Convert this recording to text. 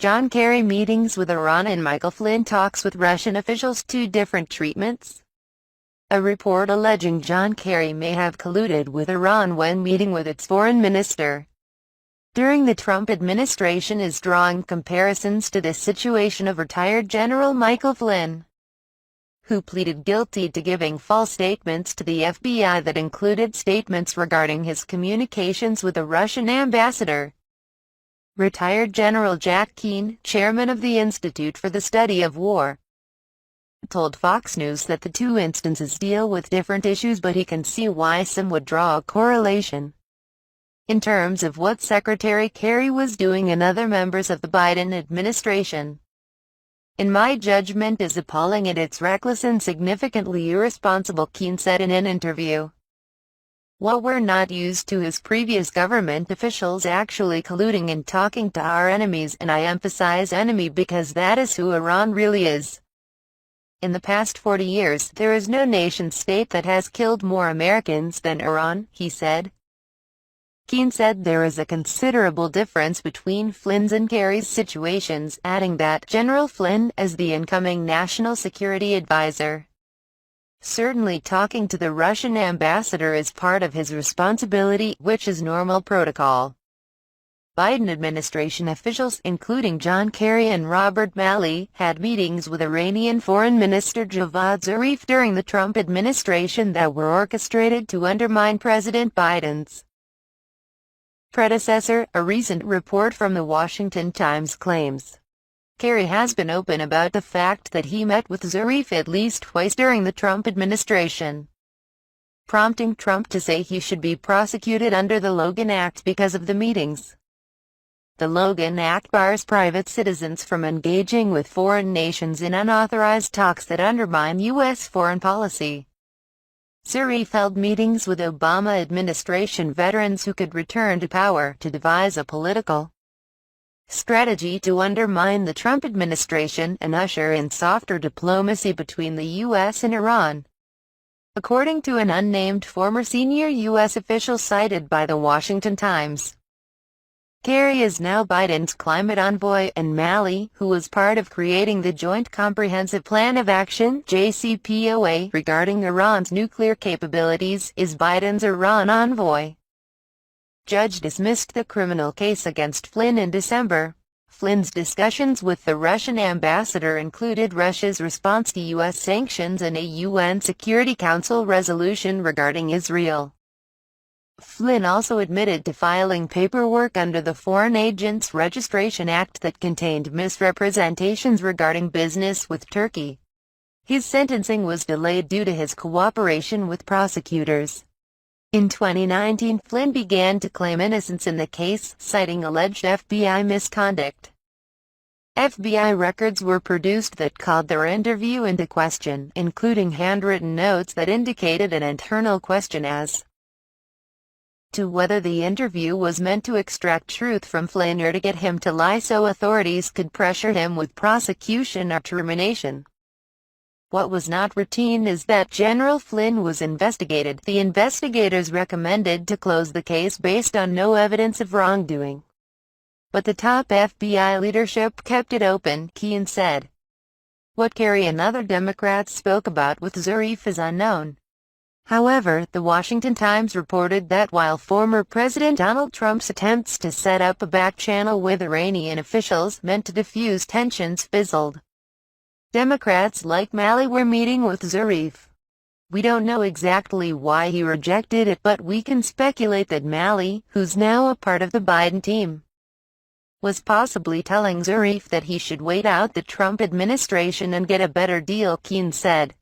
John Kerry meetings with Iran and Michael Flynn talks with Russian officials, two different treatments. A report alleging John Kerry may have colluded with Iran when meeting with its foreign minister during the Trump administration is drawing comparisons to the situation of retired General Michael Flynn, who pleaded guilty to giving false statements to the FBI that included statements regarding his communications with a Russian ambassador. Retired General Jack Keane, chairman of the Institute for the Study of War, told Fox News that the two instances deal with different issues, but he can see why some would draw a correlation in terms of what Secretary Kerry was doing and other members of the Biden administration. "In my judgment, is appalling and it's reckless and significantly irresponsible," Keane said in an interview. "While we're not used to his previous government officials actually colluding and talking to our enemies, and I emphasize enemy because that is who Iran really is. In the past 40 years, there is no nation-state that has killed more Americans than Iran," he said. Keane said there is a considerable difference between Flynn's and Kerry's situations, adding that General Flynn, as the incoming National Security Advisor, certainly talking to the Russian ambassador is part of his responsibility, which is normal protocol. Biden administration officials, including John Kerry and Robert Malley, had meetings with Iranian Foreign Minister Javad Zarif during the Trump administration that were orchestrated to undermine President Biden's predecessor, a recent report from the Washington Times claims. Kerry has been open about the fact that he met with Zarif at least twice during the Trump administration, prompting Trump to say he should be prosecuted under the Logan Act because of the meetings. The Logan Act bars private citizens from engaging with foreign nations in unauthorized talks that undermine U.S. foreign policy. Zarif held meetings with Obama administration veterans who could return to power to devise a political strategy to undermine the Trump administration and usher in softer diplomacy between the U.S. and Iran, according to an unnamed former senior U.S. official cited by the Washington Times. Kerry is now Biden's climate envoy, and Malley, who was part of creating the Joint Comprehensive Plan of Action (JCPOA) regarding Iran's nuclear capabilities, is Biden's Iran envoy. Judge dismissed the criminal case against Flynn in December. Flynn's discussions with the Russian ambassador included Russia's response to U.S. sanctions and a UN Security Council resolution regarding Israel. Flynn also admitted to filing paperwork under the Foreign Agents Registration Act that contained misrepresentations regarding business with Turkey. His sentencing was delayed due to his cooperation with prosecutors. In 2019, Flynn began to claim innocence in the case, citing alleged FBI misconduct. FBI records were produced that called their interview into question, including handwritten notes that indicated an internal question as to whether the interview was meant to extract truth from Flynn or to get him to lie so authorities could pressure him with prosecution or termination. What was not routine is that General Flynn was investigated. The investigators recommended to close the case based on no evidence of wrongdoing, but the top FBI leadership kept it open, Keane said. What Kerry and other Democrats spoke about with Zarif is unknown. However, the Washington Times reported that while former President Donald Trump's attempts to set up a back channel with Iranian officials meant to diffuse tensions fizzled, Democrats like Malley were meeting with Zarif. We don't know exactly why he rejected it, but we can speculate that Malley, who's now a part of the Biden team, was possibly telling Zarif that he should wait out the Trump administration and get a better deal, Keane said.